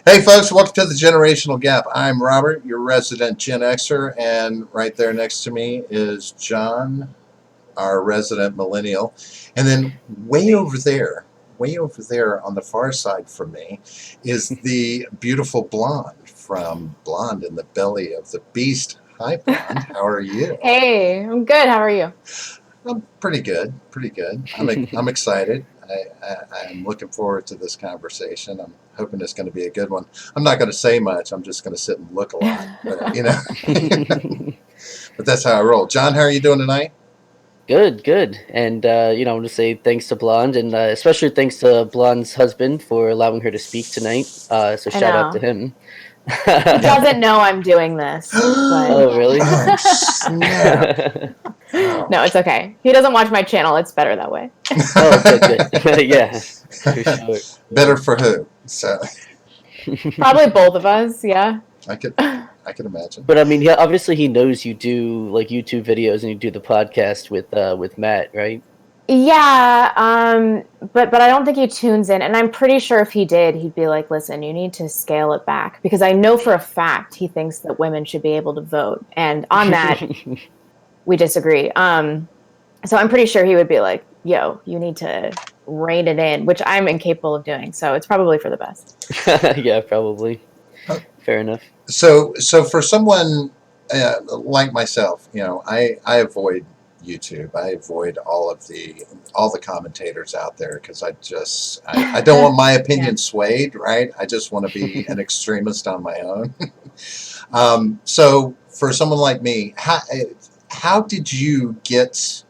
Hey folks, welcome to the Generational Gap. I'm Robert, your resident Gen Xer, and right there next to me is John, our resident millennial. And then way over there on the far side from me is the beautiful blonde from Blonde in the Belly of the Beast. Hi Blonde, how are you? Hey, I'm good. How are you? I'm pretty good, pretty good. I'm excited. I'm looking forward to this conversation. I'm hoping it's going to be a good one. I'm not going to say much. I'm just going to sit and look a lot, but but that's how I roll. John, how are you doing tonight? Good. And, I want to say thanks to Blonde, and especially thanks to Blonde's husband for allowing her to speak tonight. So I shout out to know. him. He doesn't know I'm doing this, but Oh, really? Oh, snap. Oh. no, it's okay. He doesn't watch my channel. It's better that way. Oh, good. Yeah, for sure. Better for who? So Probably both of us, yeah. I could imagine. But I mean, obviously he knows you do like YouTube videos and you do the podcast with Matt, right? Yeah, but I don't think he tunes in, and I'm pretty sure if he did, he'd be like, "Listen, you need to scale it back," because I know for a fact he thinks that women should be able to vote, and on that we disagree. So I'm pretty sure he would be like, "Yo, you need to rein it in," which I'm incapable of doing. So it's probably for the best. Yeah, probably. Fair enough. So for someone like myself, I avoid YouTube. I avoid all the commentators out there because I don't want my opinion swayed, right? I just want to be an extremist on my own. So for someone like me, how did you get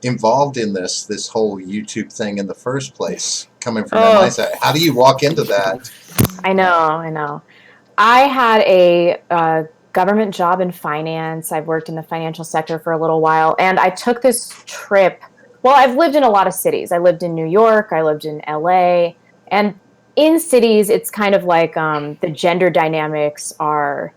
involved in this whole YouTube thing in the first place? Coming from my side, how do you walk into that? I know. I had a government job in finance. I've worked in the financial sector for a little while, and I took this trip. Well, I've lived in a lot of cities. I lived in New York. I lived in LA. And in cities, it's kind of like the gender dynamics are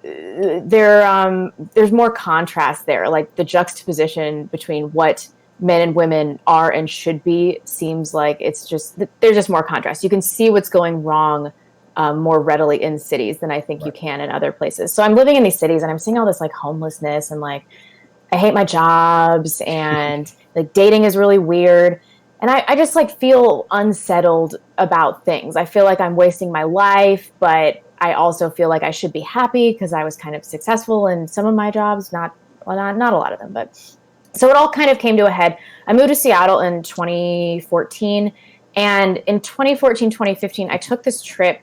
there's more contrast there. Like the juxtaposition between what men and women are and should be seems like there's just more contrast. You can see what's going wrong more readily in cities than I think you can in other places. So I'm living in these cities and I'm seeing all this like homelessness and like I hate my jobs and like dating is really weird. And I just like feel unsettled about things. I feel like I'm wasting my life, but I also feel like I should be happy because I was kind of successful in some of my jobs, not a lot of them, but so it all kind of came to a head. I moved to Seattle in 2014, and in 2014, 2015, I took this trip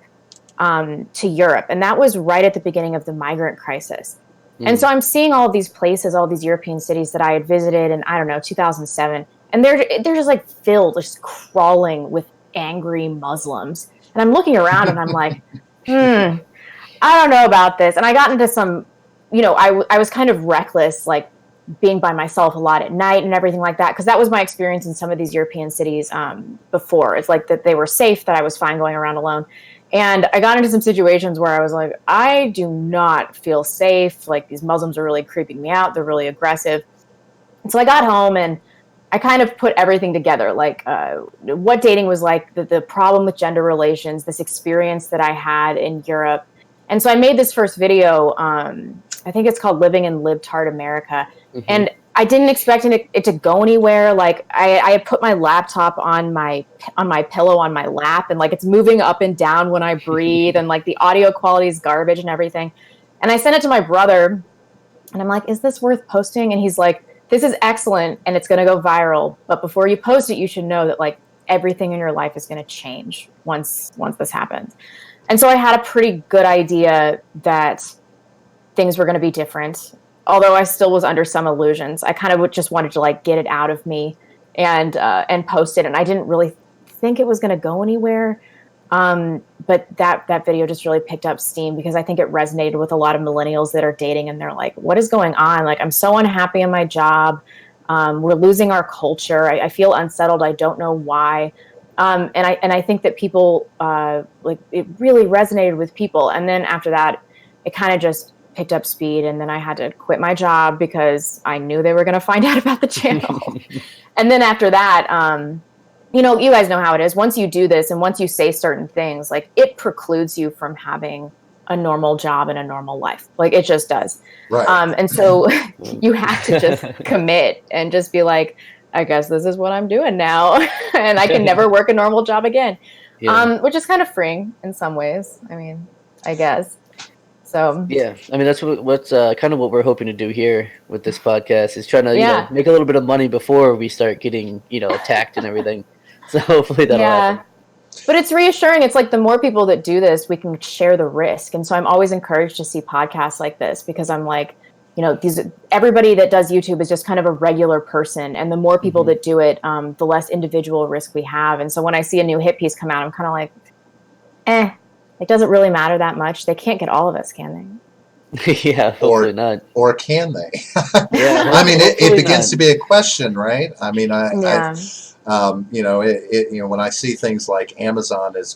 to Europe, and that was right at the beginning of the migrant crisis. And so I'm seeing all of these places, all these European cities that I had visited in, I don't know, 2007, and they're just like filled, just crawling with angry Muslims. And I'm looking around and I'm like, I don't know about this. And I got into some, I was kind of reckless, like being by myself a lot at night and everything like that, because that was my experience in some of these European cities before. It's like that they were safe, that I was fine going around alone. And I got into some situations where I was like, I do not feel safe. Like these Muslims are really creeping me out. They're really aggressive. And so I got home and I kind of put everything together, like what dating was like, the problem with gender relations, this experience that I had in Europe. And so I made this first video. I think it's called Living in Libtard America. Mm-hmm. And I didn't expect it to go anywhere. Like I had put my laptop on my pillow on my lap, and like it's moving up and down when I breathe, and like the audio quality is garbage and everything. And I sent it to my brother, and I'm like, "Is this worth posting?" And he's like, "This is excellent, and it's going to go viral. But before you post it, you should know that like everything in your life is going to change once this happens." And so I had a pretty good idea that things were going to be different. Although I still was under some illusions, I kind of just wanted to like get it out of me and post it. And I didn't really think it was going to go anywhere. But that video just really picked up steam because I think it resonated with a lot of millennials that are dating and they're like, what is going on? Like, I'm so unhappy in my job. We're losing our culture. I feel unsettled. I don't know why. And I think that people, like it really resonated with people. And then after that, it kind of just picked up speed, and then I had to quit my job because I knew they were going to find out about the channel. And then after that, you know, you guys know how it is. Once you do this and once you say certain things, like it precludes you from having a normal job and a normal life. Like it just does. Right. And so you have to just commit and just be like, I guess this is what I'm doing now. And I can never work a normal job again. Which is kind of freeing in some ways. I mean, I guess. So yeah, I mean that's what's kind of what we're hoping to do here with this podcast is trying to make a little bit of money before we start getting attacked and everything. So hopefully that'll happen. But it's reassuring. It's like the more people that do this, we can share the risk. And so I'm always encouraged to see podcasts like this because I'm like, everybody that does YouTube is just kind of a regular person. And the more people that do it, the less individual risk we have. And so when I see a new hit piece come out, I'm kind of like, it doesn't really matter that much. They can't get all of us, can they? Yeah, hopefully not. Or can they? Yeah, I mean, it begins to be a question, right? I mean, when I see things like Amazon is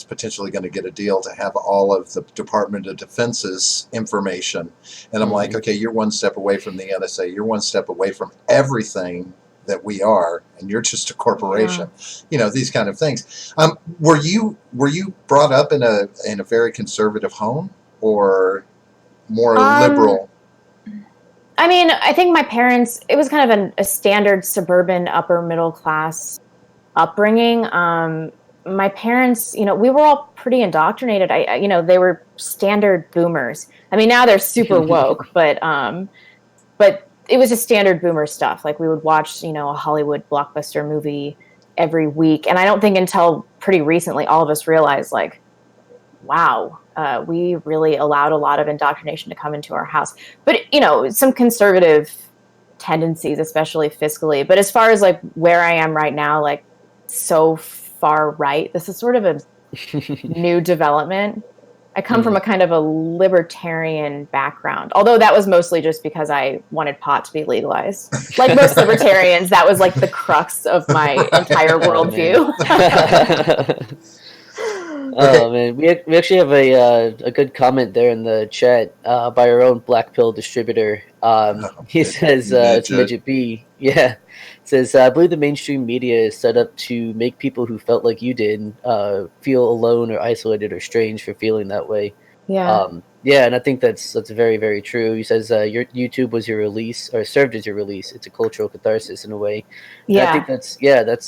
potentially going to get a deal to have all of the Department of Defense's information, and I'm like, okay, you're one step away from the NSA, you're one step away from everything that we are, and you're just a corporation. These kind of things. Were you brought up in a very conservative home or more liberal? I mean, I think my parents, it was kind of a standard suburban upper middle class upbringing. My parents, we were all pretty indoctrinated. They were standard boomers. I mean, now they're super woke, but it was just standard boomer stuff. Like we would watch, a Hollywood blockbuster movie every week. And I don't think until pretty recently, all of us realized like, wow, we really allowed a lot of indoctrination to come into our house. But, some conservative tendencies, especially fiscally. But as far as like where I am right now, like so far right, this is sort of a new development. I come from a kind of a libertarian background, although that was mostly just because I wanted pot to be legalized. Like most libertarians, that was like the crux of my entire worldview. Oh man, we actually have a good comment there in the chat by our own Black Pill distributor. He says it's Midget B. Yeah, it says I believe the mainstream media is set up to make people who felt like you did feel alone or isolated or strange for feeling that way. Yeah. And I think that's very, very true. He says your YouTube was your release or served as your release. It's a cultural catharsis in a way. And I think that's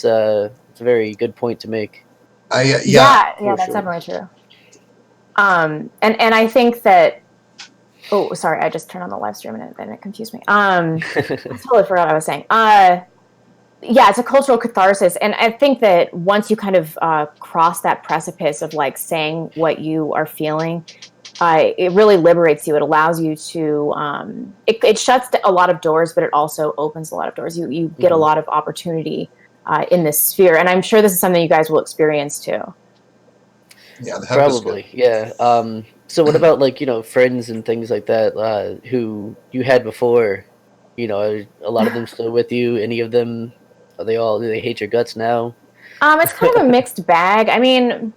a very good point to make. That's definitely true. And I think that. Oh, sorry, I just turned on the live stream and it confused me. I totally forgot what I was saying. It's a cultural catharsis, and I think that once you kind of cross that precipice of like saying what you are feeling, it really liberates you. It allows you to. It shuts a lot of doors, but it also opens a lot of doors. You get a lot of opportunity. In this sphere, and I'm sure this is something you guys will experience too. Yeah, probably. Yeah. So what about like friends and things like that who you had before? A lot of them still with you. Any of them? Do they hate your guts now? It's kind of a mixed bag. I mean,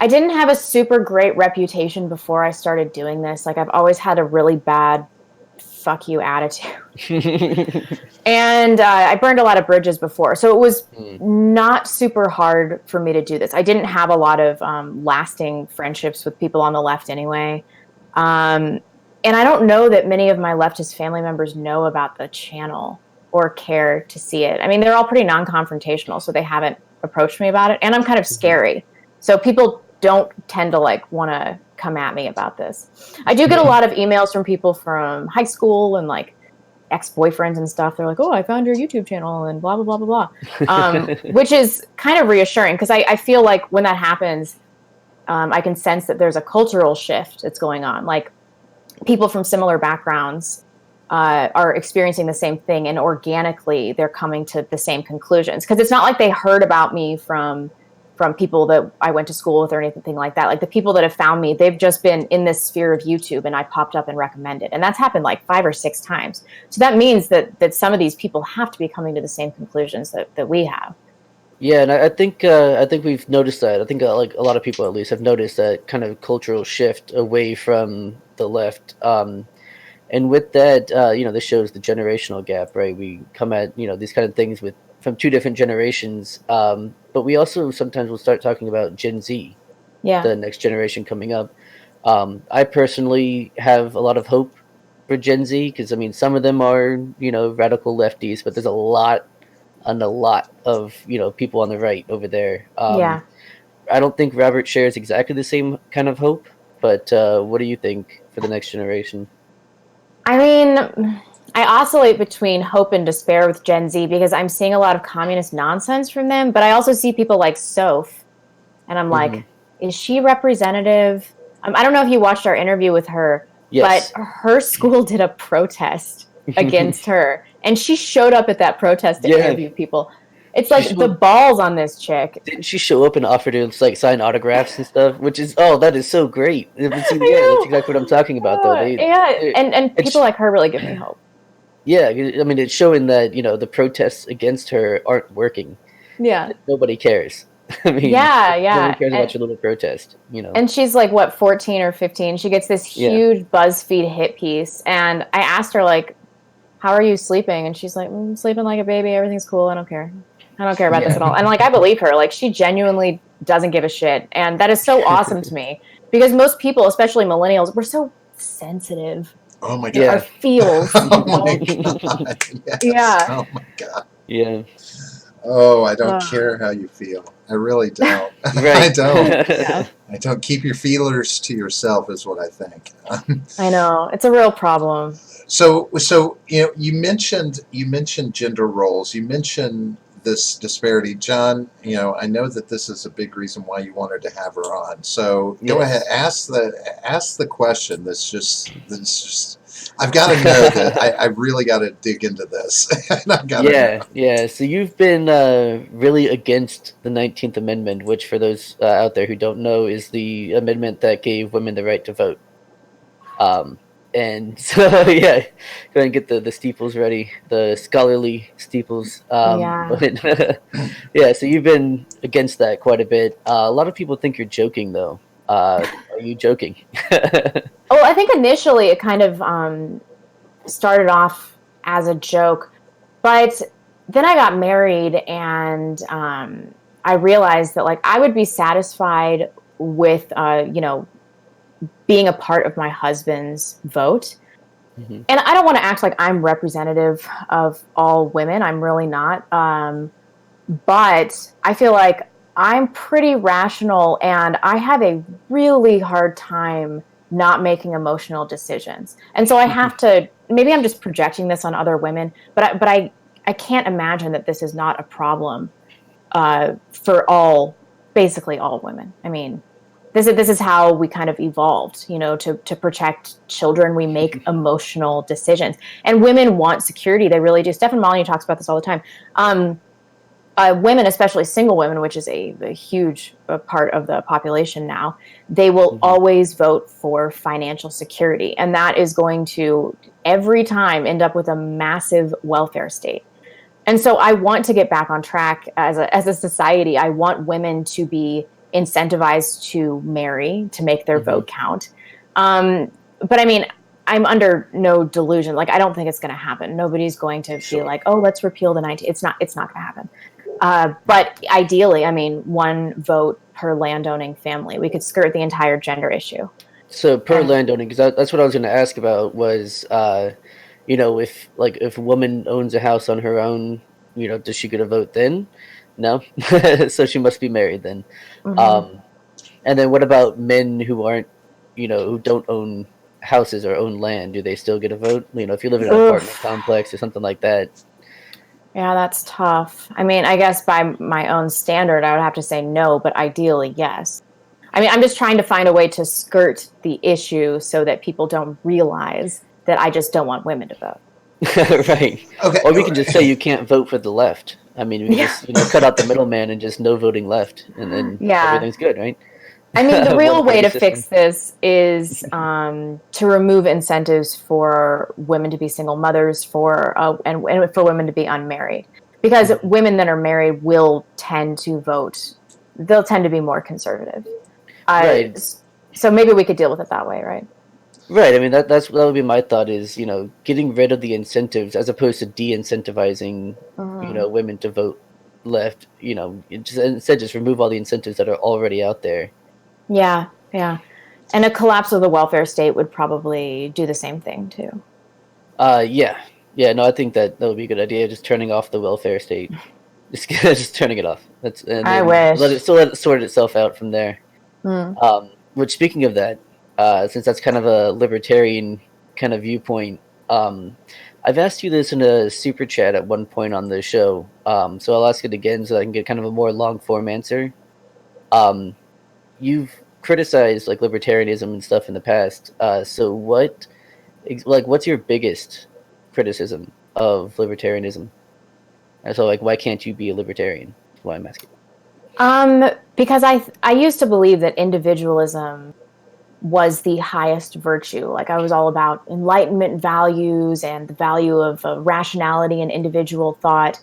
I didn't have a super great reputation before I started doing this. Like I've always had a really bad fuck you attitude. And I burned a lot of bridges before. So it was not super hard for me to do this. I didn't have a lot of lasting friendships with people on the left anyway. And I don't know that many of my leftist family members know about the channel or care to see it. I mean, they're all pretty non-confrontational, so they haven't approached me about it. And I'm kind of scary. So people don't tend to like want to come at me about this. I do get a lot of emails from people from high school and like ex-boyfriends and stuff. They're like, oh, I found your YouTube channel and blah, blah, blah, blah, blah. Which is kind of reassuring because I feel like when that happens, I can sense that there's a cultural shift that's going on. Like people from similar backgrounds are experiencing the same thing, and organically they're coming to the same conclusions. Because it's not like they heard about me from people that I went to school with or anything like that. Like the people that have found me, they've just been in this sphere of YouTube and I popped up and recommended. And that's happened like 5 or 6 times. So that means that some of these people have to be coming to the same conclusions that we have. Yeah, and I think we've noticed that. I think like a lot of people at least have noticed that kind of cultural shift away from the left. And with that, this shows the generational gap, right? We come at, these kind of things with from two different generations, but we also sometimes will start talking about Gen Z, the next generation coming up. I personally have a lot of hope for Gen Z because I mean some of them are radical lefties, but there's a lot of people on the right over there. I don't think Robert shares exactly the same kind of hope, but what do you think for the next generation? I mean, I oscillate between hope and despair with Gen Z because I'm seeing a lot of communist nonsense from them, but I also see people like Soph, and I'm like, is she representative? I don't know if you watched our interview with her, Yes. but her school did a protest against her, and she showed up at that protest to interview people. It's like the balls on this chick. Didn't she show up and offer to like sign autographs and stuff? Which is that is so great. That's exactly what I'm talking about, though. And people like her really give me hope. Yeah, I mean, it's showing that the protests against her aren't working. Yeah, nobody cares. I mean, no one cares about your little protest. And she's like, what, 14 or 15? She gets this huge BuzzFeed hit piece, and I asked her like, "How are you sleeping?" And she's like, "I'm sleeping like a baby. Everything's cool. I don't care. I don't care about this at all." And like, I believe her. Like, she genuinely doesn't give a shit, and that is so awesome to me because most people, especially millennials, we're so sensitive. Oh my god! Our feels. Oh my god! Yes. Yeah. Oh my god. Yeah. Oh, I don't care how you feel. I really don't. I don't. I don't. Keep your feelers to yourself is what I think. I know. It's a real problem. So you mentioned gender roles. You mentioned this disparity, John. I know that this is a big reason why you wanted to have her on. So go ahead, ask the question. I've got to know that. I really got to dig into this. Yeah. So you've been really against the 19th Amendment, which, for those out there who don't know, is the amendment that gave women the right to vote. And so, go ahead and get the steeples ready, the scholarly steeples. But, so you've been against that quite a bit. A lot of people think you're joking, though. Are you joking? Well, I think initially it kind of started off as a joke, but then I got married and I realized that like I would be satisfied with being a part of my husband's vote. Mm-hmm. And I don't want to act like I'm representative of all women. I'm really not. But I feel like I'm pretty rational and I have a really hard time not making emotional decisions. And so I have to, maybe I'm just projecting this on other women, but I can't imagine that this is not a problem for basically all women. I mean, this is how we kind of evolved, to protect children. We make emotional decisions, and women want security. They really do. Stefan Molyneux talks about this all the time. Women, especially single women, which is a huge part of the population now, they will always vote for financial security. And that is going to, every time, end up with a massive welfare state. And so I want to get back on track as a society. I want women to be incentivized to marry, to make their vote count. But I mean, I'm under no delusion. Like, I don't think it's going to happen. Nobody's going to be like, oh, let's repeal the 19. It's not going to happen. But ideally, I mean, one vote per landowning family. We could skirt the entire gender issue. So per landowning, because that's what I was going to ask about was, if a woman owns a house on her own, does she get a vote then? No. So she must be married then. Mm-hmm. And then what about men who aren't, who don't own houses or own land? Do they still get a vote? If you live in an apartment complex or something like that. Yeah, that's tough. I mean, I guess by my own standard, I would have to say no, but ideally, yes. I mean, I'm just trying to find a way to skirt the issue so that people don't realize that I just don't want women to vote. Right. Okay. Or we can just say you can't vote for the left. I mean, we can just cut out the middleman and just no voting left, and then everything's good, right? I mean, the real way to fix this is to remove incentives for women to be single mothers, and for women to be unmarried, because women that are married will tend to vote. They'll tend to be more conservative. Right. So maybe we could deal with it that way, right? Right. I mean, that would be my thought is, getting rid of the incentives as opposed to de-incentivizing, Mhm. women to vote left, instead just remove all the incentives that are already out there. Yeah, yeah. And a collapse of the welfare state would probably do the same thing too. Yeah. Yeah, no, I think that would be a good idea, just turning off the welfare state. Just turning it off. And I then wish. let it sort itself out from there. Mm. Which, speaking of that, since that's kind of a libertarian kind of viewpoint, I've asked you this in a super chat at one point on the show. So I'll ask it again so I can get kind of a more long form answer. Um, you've criticized like libertarianism and stuff in the past. So what's your biggest criticism of libertarianism? And so, like, why can't you be a libertarian? That's why I'm asking. Because I used to believe that individualism was the highest virtue. Like I was all about enlightenment values and the value of rationality and individual thought.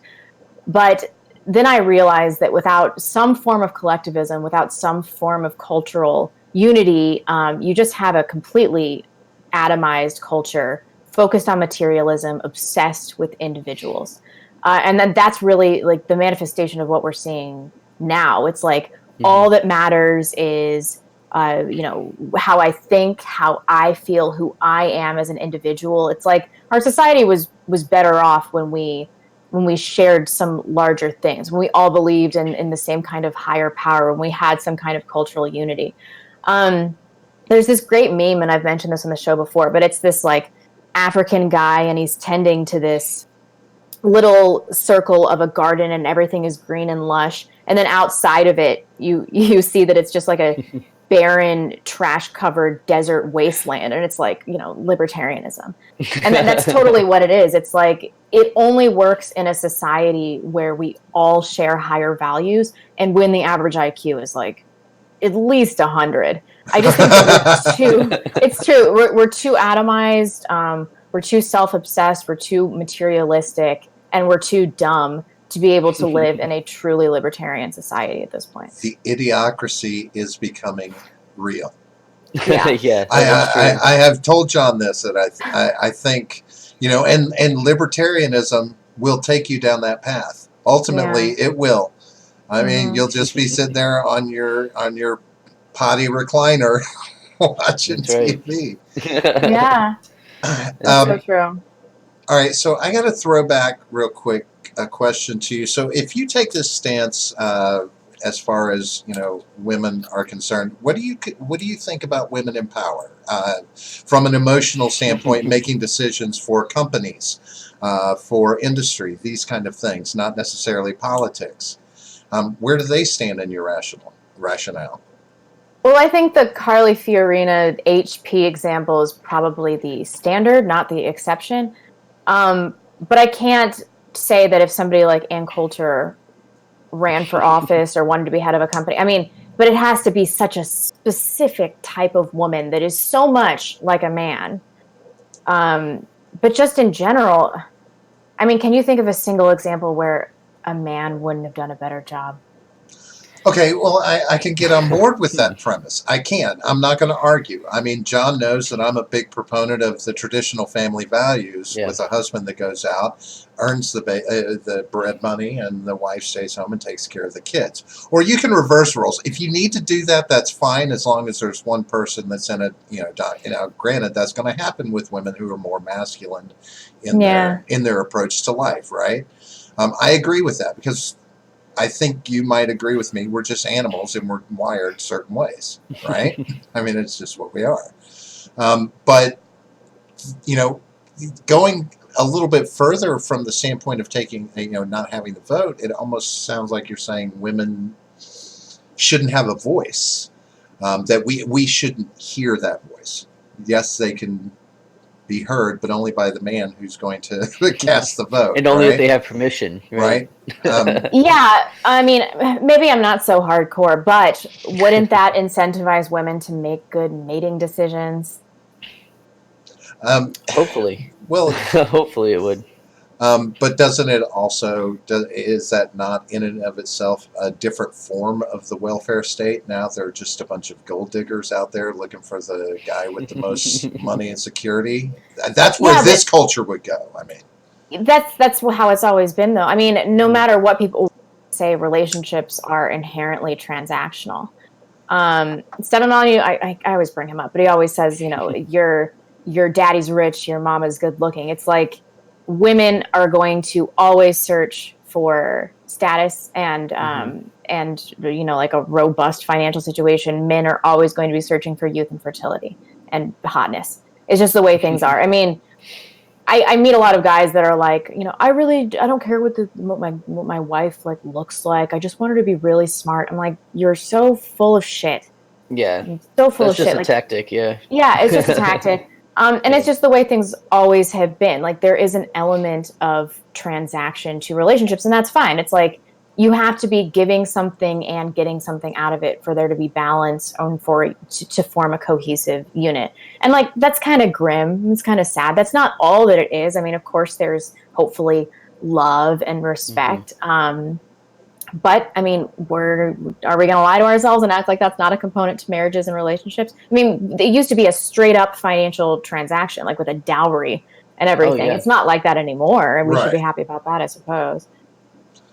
But then I realized that without some form of collectivism, without some form of cultural unity, you just have a completely atomized culture focused on materialism, obsessed with individuals. And then that's really like the manifestation of what we're seeing now. It's like Mm-hmm. all that matters is how I think, how I feel, who I am as an individual. It's like our society was better off when we shared some larger things, when we all believed in the same kind of higher power, when we had some kind of cultural unity. Um, there's this great meme, and I've mentioned this on the show before, but it's this like African guy, and he's tending to this little circle of a garden, and everything is green and lush. And then outside of it, you see that it's just like a barren, trash-covered desert wasteland, and it's like libertarianism, and that's totally what it is. It's like it only works in a society where we all share higher values, and when the average IQ is like at least 100. I just think that we're too. It's true. We're too atomized. We're too self-obsessed. We're too materialistic, and we're too dumb to be able to live in a truly libertarian society at this point. The idiocracy is becoming real. Yeah, Yeah, that's true. I have told John this, that I think, and libertarianism will take you down that path. Ultimately, it will. I mean, you'll just be sitting there on your potty recliner watching That's right. TV. Yeah, that's so true. All right, so I got to throw back real quick a question to you. So, if you take this stance, as far as women are concerned, what do you think about women in power from an emotional standpoint, making decisions for companies, for industry, these kind of things, not necessarily politics? Where do they stand in your rationale? Well, I think the Carly Fiorina HP example is probably the standard, not the exception. But I can't say that if somebody like Ann Coulter ran for office or wanted to be head of a company, I mean, but it has to be such a specific type of woman that is so much like a man. But just in general, I mean, can you think of a single example where a man wouldn't have done a better job? Okay, well, I can get on board with that premise. I can. I'm not going to argue. I mean, John knows that I'm a big proponent of the traditional family values, Yeah. with a husband that goes out, earns the bread money, and the wife stays home and takes care of the kids. Or you can reverse roles. If you need to do that, that's fine, as long as there's one person that's in it. Granted, that's going to happen with women who are more masculine in their approach to life, right? I agree with that, because I think you might agree with me. We're just animals, and we're wired certain ways, right? I mean, it's just what we are. But going a little bit further from the standpoint of taking, not having the vote, it almost sounds like you're saying women shouldn't have a voice. That we shouldn't hear that voice. Yes, they can be heard, but only by the man who's going to cast the vote. And only right? if they have permission, right? Yeah, I mean, maybe I'm not so hardcore, but wouldn't that incentivize women to make good mating decisions? Hopefully. Well, hopefully it would. But doesn't it also, is that not in and of itself a different form of the welfare state? Now there are just a bunch of gold diggers out there looking for the guy with the most money and security. That's where Yeah, this culture would go. I mean, that's how it's always been, though. I mean, no matter what people say, relationships are inherently transactional. Stefan Molyneux, I always bring him up, but he always says, your daddy's rich, your mama's good looking. It's like women are going to always search for status and like a robust financial situation. Men are always going to be searching for youth and fertility and hotness. It's just the way things are. I mean, I meet a lot of guys that are like, I don't care what my wife like looks like. I just want her to be really smart. I'm like, you're so full of shit. Yeah, You're so full that's of just shit. a Like, tactic. Yeah, yeah, it's just a tactic. And it's just the way things always have been. Like, there is an element of transaction to relationships, and that's fine. It's like you have to be giving something and getting something out of it for there to be balance and to form a cohesive unit. And like, that's kind of grim. It's kind of sad. That's not all that it is. I mean, of course, there's hopefully love and respect. But I mean, are we going to lie to ourselves and act like that's not a component to marriages and relationships? I mean, it used to be a straight up financial transaction, like with a dowry and everything. yeah. It's not like that anymore, and we should be right. happy about that, I suppose.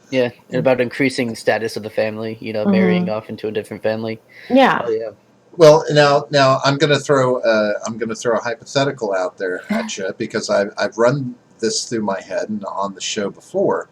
Yeah, and about increasing status of the family, marrying off into a different family. Yeah. Oh yeah. Well, now I'm going to throw a hypothetical out there at you because I've run this through my head and on the show before.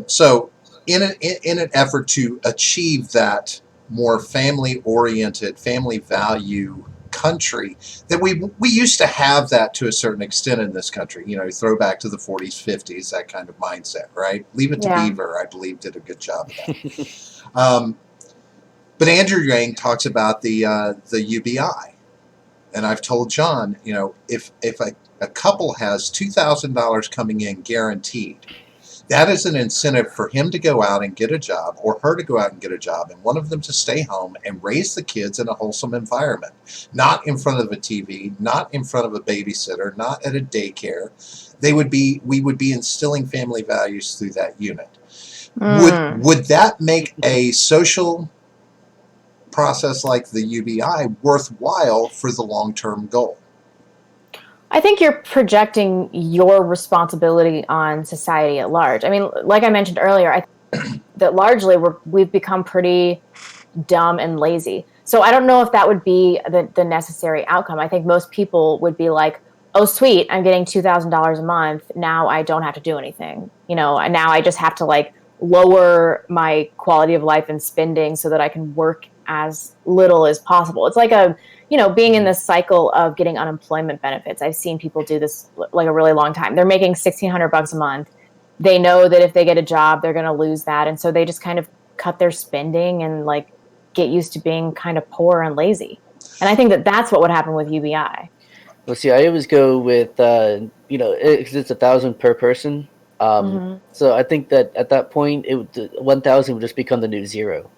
So in an effort to achieve that more family oriented, family value country that we used to have that to a certain extent in this country. You throw back to the 40s, 50s, that kind of mindset, right? Leave It to Yeah. Beaver, I believe, did a good job of that. But Andrew Yang talks about the UBI, and I've told John, if a couple has $2,000 coming in guaranteed, that is an incentive for him to go out and get a job, or her to go out and get a job, and one of them to stay home and raise the kids in a wholesome environment, not in front of a TV, not in front of a babysitter, not at a daycare. We would be instilling family values through that unit. Would that make a social process like the UBI worthwhile for the long-term goal? I think you're projecting your responsibility on society at large. I mean, like I mentioned earlier, I think that largely we've become pretty dumb and lazy. So I don't know if that would be the necessary outcome. I think most people would be like, oh, sweet, I'm getting $2,000 a month. Now I don't have to do anything. Now I just have to like lower my quality of life and spending so that I can work as little as possible. It's like being in this cycle of getting unemployment benefits. I've seen people do this like a really long time. They're making $1,600 a month. They know that if they get a job, they're going to lose that. And so they just kind of cut their spending and like get used to being kind of poor and lazy. And I think that that's what would happen with UBI. Well, see, I always go with, because it's 1,000 per person. So I think that at that point, 1,000 would just become the new zero.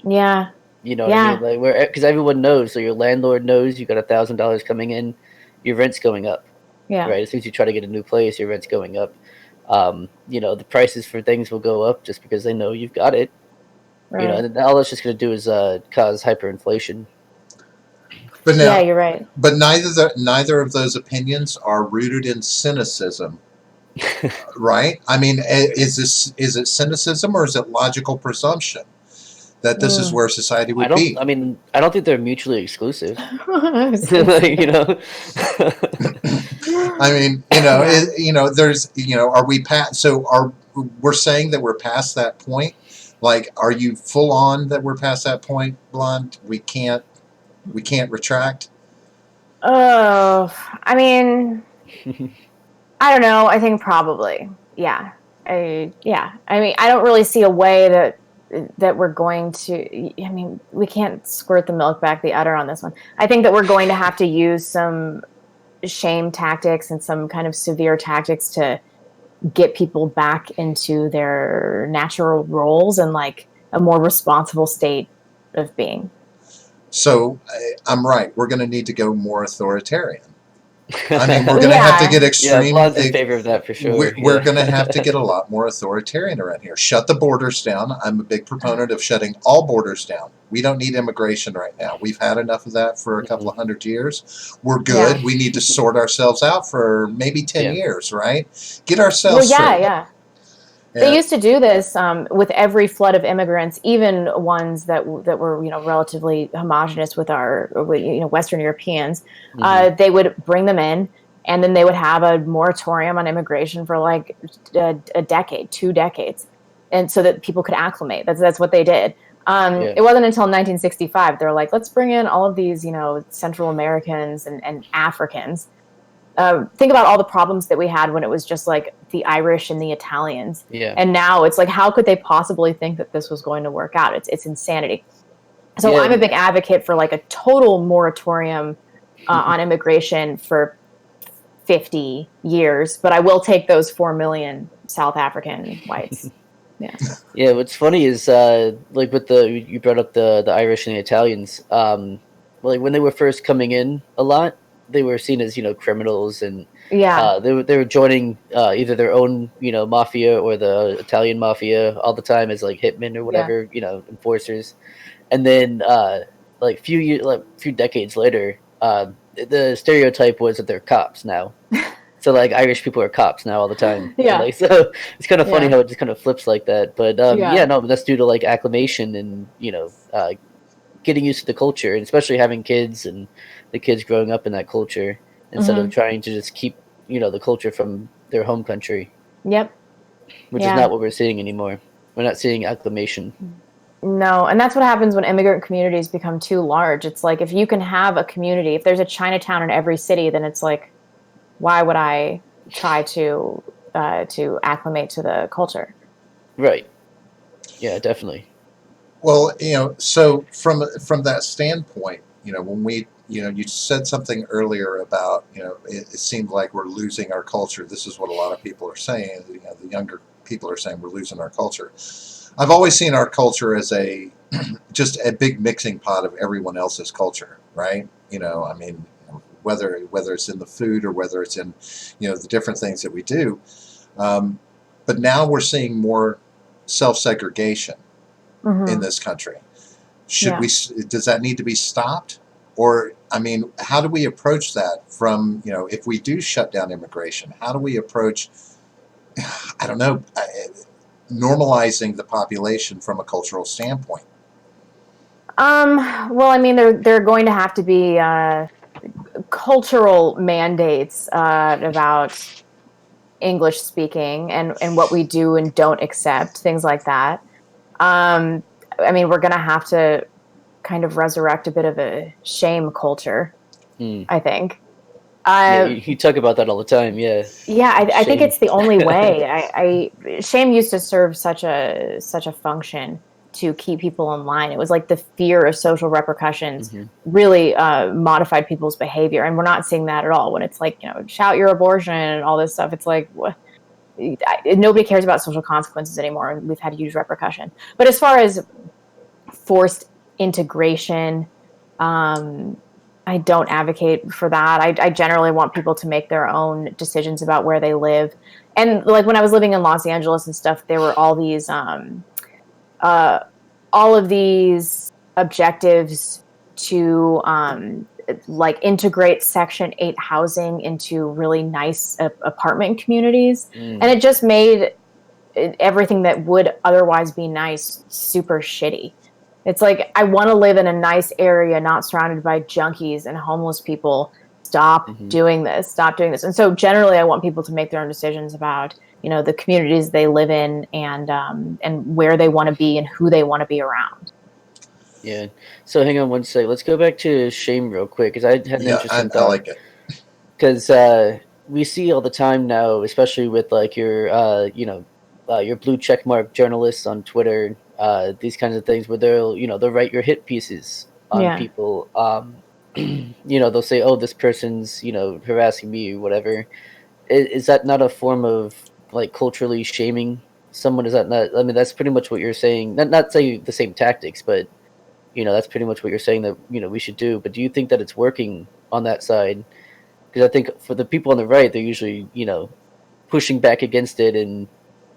Yeah. You know what I mean? Like, because everyone knows, so your landlord knows you got $1,000 coming in, your rent's going up. Yeah. Right. As soon as you try to get a new place, your rent's going up. The prices for things will go up just because they know you've got it. Right. And all that's just going to do is cause hyperinflation. But now, yeah, you're right. But neither of those opinions are rooted in cynicism, right? I mean, is it cynicism or is it logical presumption that this is where society would be? I mean, I don't think they're mutually exclusive. I mean, there's, are we past? So we're saying that we're past that point? Like, are you full on that we're past that point, Blonde? We can't retract? Oh, I mean, I don't know. I think probably, yeah. I mean, I don't really see a way that we're going to. I mean, we can't squirt the milk back the udder on this one. I think that we're going to have to use some shame tactics and some kind of severe tactics to get people back into their natural roles and like a more responsible state of being. So I'm right. We're going to need to go more authoritarian. I mean, we're going to have to get extreme. Blonde's in favor of that for sure. We're going to have to get a lot more authoritarian around here. Shut the borders down. I'm a big proponent of shutting all borders down. We don't need immigration right now. We've had enough of that for a couple of hundred years. We're good. We need to sort ourselves out for maybe 10 years, right? Get ourselves straight. Yeah. They used to do this with every flood of immigrants, even ones that were relatively homogenous with our Western Europeans. They would bring them in, and then they would have a moratorium on immigration for like a decade, 2 decades, and so that people could acclimate. That's what they did. It wasn't until 1965 they're like, let's bring in all of these Central Americans and Africans. Think about all the problems that we had when it was just like the Irish and the Italians. And now it's like, how could they possibly think that this was going to work out? It's insanity. So I'm a big advocate for like a total moratorium on immigration for 50 years, but I will take those 4 million South African whites. Yeah. What's funny is like with you brought up the Irish and the Italians. Like when they were first coming in a lot, they were seen as criminals, and they were joining either their own mafia or the Italian mafia all the time as like hitmen or whatever, enforcers. And then like few decades later, the stereotype was that they're cops now. So like Irish people are cops now all the time. Like, so it's kind of funny how it just kind of flips like that. But but that's due to like acclimation and getting used to the culture, and especially having kids and the kids growing up in that culture instead of trying to just keep the culture from their home country. Which is not what we're seeing anymore. We're not seeing acclimation. No, and that's what happens when immigrant communities become too large. It's like, if you can have a community, if there's a Chinatown in every city, then it's like, why would I try to acclimate to the culture? Right. Yeah, definitely. Well, so from that standpoint, when we, you said something earlier about, it seemed like we're losing our culture. This is what a lot of people are saying. The younger people are saying we're losing our culture. I've always seen our culture as just a big mixing pot of everyone else's culture, right? I mean, whether it's in the food or whether it's in, the different things that we do. But now we're seeing more self-segregation in this country. Does that need to be stopped? Or, I mean, how do we approach that from, if we do shut down immigration, how do we approach, I don't know, normalizing the population from a cultural standpoint? Well, I mean, there are going to have to be cultural mandates about English speaking and what we do and don't accept, things like that. I mean, we're going to have to kind of resurrect a bit of a shame culture, I think. You talk about that all the time, I think it's the only way. Shame used to serve such a function to keep people in line. It was like the fear of social repercussions really modified people's behavior, and we're not seeing that at all. When it's like, shout your abortion and all this stuff, it's like, nobody cares about social consequences anymore, and we've had huge repercussion. But as far as forced integration, I don't advocate for that. I generally want people to make their own decisions about where they live. And like when I was living in Los Angeles and stuff, there were all of these objectives to like integrate Section 8 housing into really nice apartment communities. And it just made everything that would otherwise be nice super shitty. It's like, I want to live in a nice area, not surrounded by junkies and homeless people. Stop doing this. Stop doing this. And so generally I want people to make their own decisions about, the communities they live in and where they want to be and who they want to be around. Yeah. So hang on one second. Let's go back to shame real quick, because I had an interesting thought. I like it. Because we see all the time now, especially with like your blue checkmark journalists on Twitter, these kinds of things where they'll write your hit pieces on people. They'll say, oh, this person's, harassing me or whatever. Is that not a form of like culturally shaming someone? Is that not, I mean, that's pretty much what you're saying. Not saying the same tactics, but that's pretty much what you're saying that, we should do. But do you think that it's working on that side? Because I think for the people on the right, they're usually, pushing back against it and,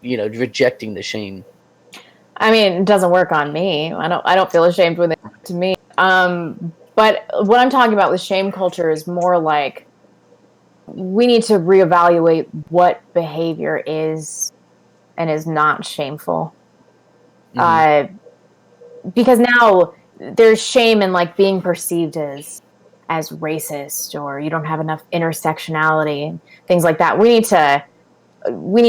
rejecting the shame. I mean, it doesn't work on me. I don't feel ashamed when they do it to me. But what I'm talking about with shame culture is more like we need to reevaluate what behavior is and is not shameful. Because now there's shame in like being perceived as racist, or you don't have enough intersectionality and things like that. We need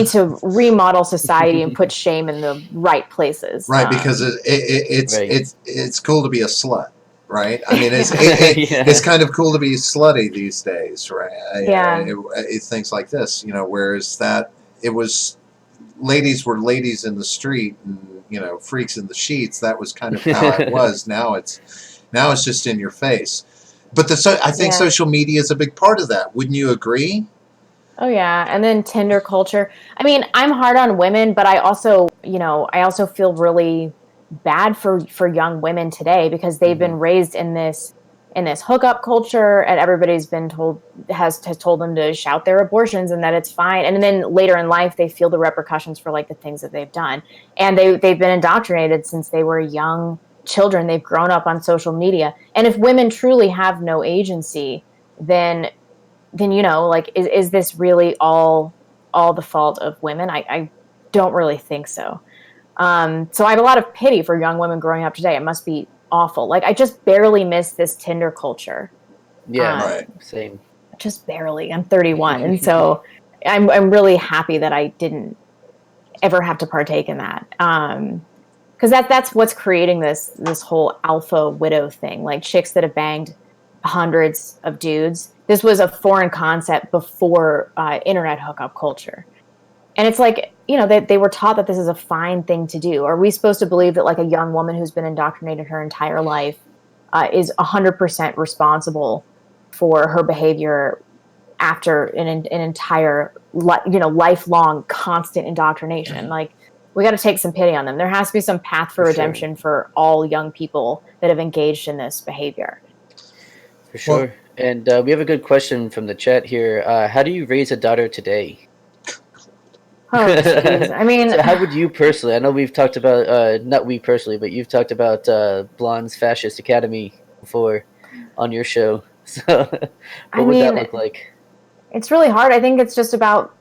to remodel society and put shame in the right places. Right, because it's cool to be a slut, right? I mean, it's kind of cool to be slutty these days, right? It's things like this, whereas that it was ladies were ladies in the street and freaks in the sheets. That was kind of how it was. Now it's just in your face. But I think social media is a big part of that. Wouldn't you agree? Oh yeah, and then Tinder culture. I mean, I'm hard on women, but I also feel really bad for young women today because they've been raised in this hookup culture, and everybody's been has told them to shout their abortions and that it's fine. And then later in life, they feel the repercussions for like the things that they've done, and they've been indoctrinated since they were young children. They've grown up on social media, and if women truly have no agency, then like, is this really all the fault of women? I don't really think so. So I have a lot of pity for young women growing up today. It must be awful. Like, I just barely miss this Tinder culture. Yeah, right. Same. Just barely. I'm 31, and so I'm really happy that I didn't ever have to partake in that. Because that's what's creating this whole alpha widow thing. Like, chicks that have banged hundreds of dudes. This was a foreign concept before internet hookup culture. And it's like, they were taught that this is a fine thing to do. Are we supposed to believe that like a young woman who's been indoctrinated her entire life is 100% responsible for her behavior after an entire, lifelong constant indoctrination? Like, we got to take some pity on them. There has to be some path for redemption for all young people that have engaged in this behavior. For sure. Well, and we have a good question from the chat here. How do you raise a daughter today? Oh, jeez. I mean, so how would you personally? I know we've talked about not we personally, but you've talked about Blonde's Fascist Academy before on your show. So, what would that look like? It's really hard. I think it's just about,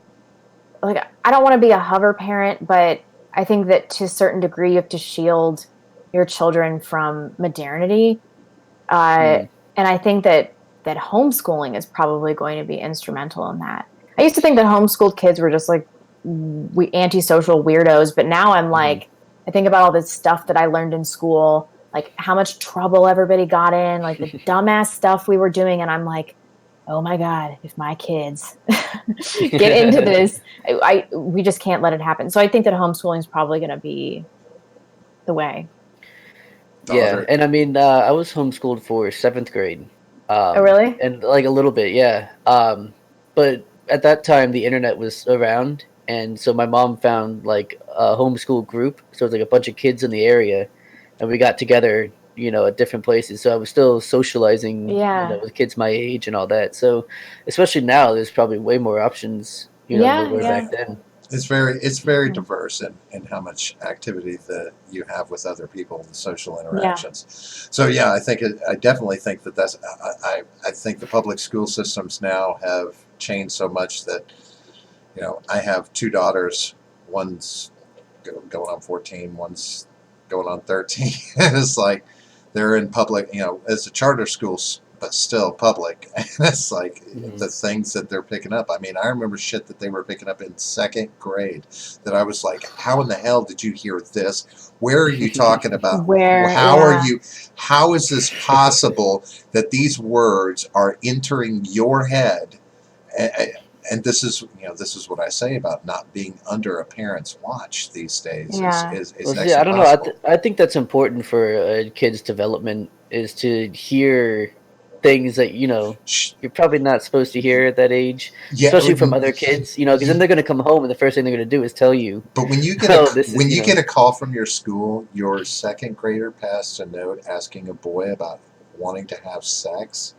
like, I don't want to be a hover parent, but I think that to a certain degree, you have to shield your children from modernity. And I think that homeschooling is probably going to be instrumental in that. I used to think that homeschooled kids were just like antisocial weirdos, but now I'm like, I think about all this stuff that I learned in school, like how much trouble everybody got in, like the dumbass stuff we were doing, and I'm like, oh my God, if my kids get into this, we just can't let it happen. So I think that homeschooling is probably going to be the way. Yeah, and I mean, I was homeschooled for 7th grade. Oh, really? And like a little bit, yeah. But at that time, the internet was around, and so my mom found like a homeschool group. So it was like a bunch of kids in the area, and we got together, at different places. So I was still socializing, with kids my age and all that. So especially now, there's probably way more options, than there were back then. It's very diverse in how much activity that you have with other people, the social interactions. So yeah, I definitely think that I think the public school systems now have changed so much that, I have 2 daughters. One's going on 14, one's going on 13. It's like they're in public, it's a charter school, but still public. And it's like the things that they're picking up. I mean, I remember shit that they were picking up in 2nd grade that I was like, how in the hell did you hear this? Where are you talking about? How is this possible that these words are entering your head? And this is what I say about not being under a parent's watch these days. Is I don't know. I think that's important for a kid's development, is to hear things that you're probably not supposed to hear at that age, especially from other kids. Because then they're going to come home and the first thing they're going to do is tell you. But when you get get a call from your school, your 2nd grader passed a note asking a boy about wanting to have sex.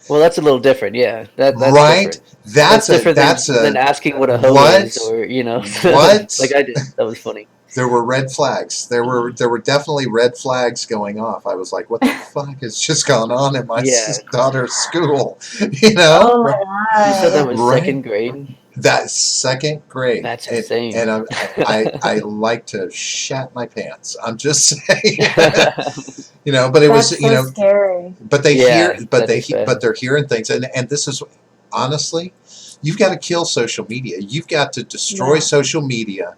Well, that's a little different. Yeah, that's right? different. That's different than asking what a hoe is, or what? like I did. That was funny. There were red flags. There were definitely red flags going off. I was like, what the fuck has just gone on at my Yeah. daughter's school? Oh my You said that god. was Right. second grade. That second grade. That's insane. And I like to shat my pants. I'm just saying, but it That's was, so scary. but they Yeah, hear, but that is bad. they're hearing things. And this is, honestly, you've got to kill social media. You've got to destroy social media.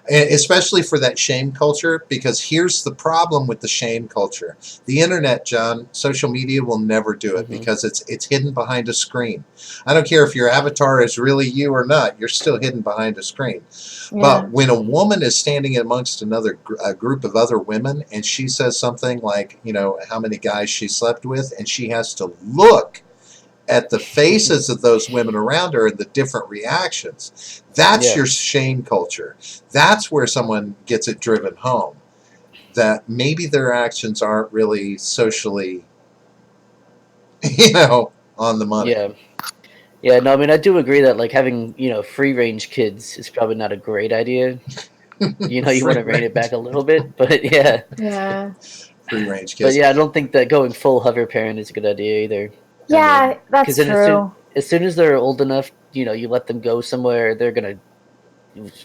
Especially for that shame culture, because here's the problem with the shame culture. The internet, John, social media will never do it because it's hidden behind a screen. I don't care if your avatar is really you or not, you're still hidden behind a screen. Yeah. But when a woman is standing amongst a group of other women and she says something like, how many guys she slept with, and she has to look at the faces of those women around her and the different reactions. That's your shame culture. That's where someone gets it driven home, that maybe their actions aren't really socially, on the money. Yeah, no, I mean, I do agree that, like, having, free range kids is probably not a great idea. You want to rein it back a little bit, but yeah. Yeah. Free range kids. But yeah, I don't think that going full hover parent is a good idea either. Yeah, that's true. As soon as they're old enough, you let them go somewhere, they're gonna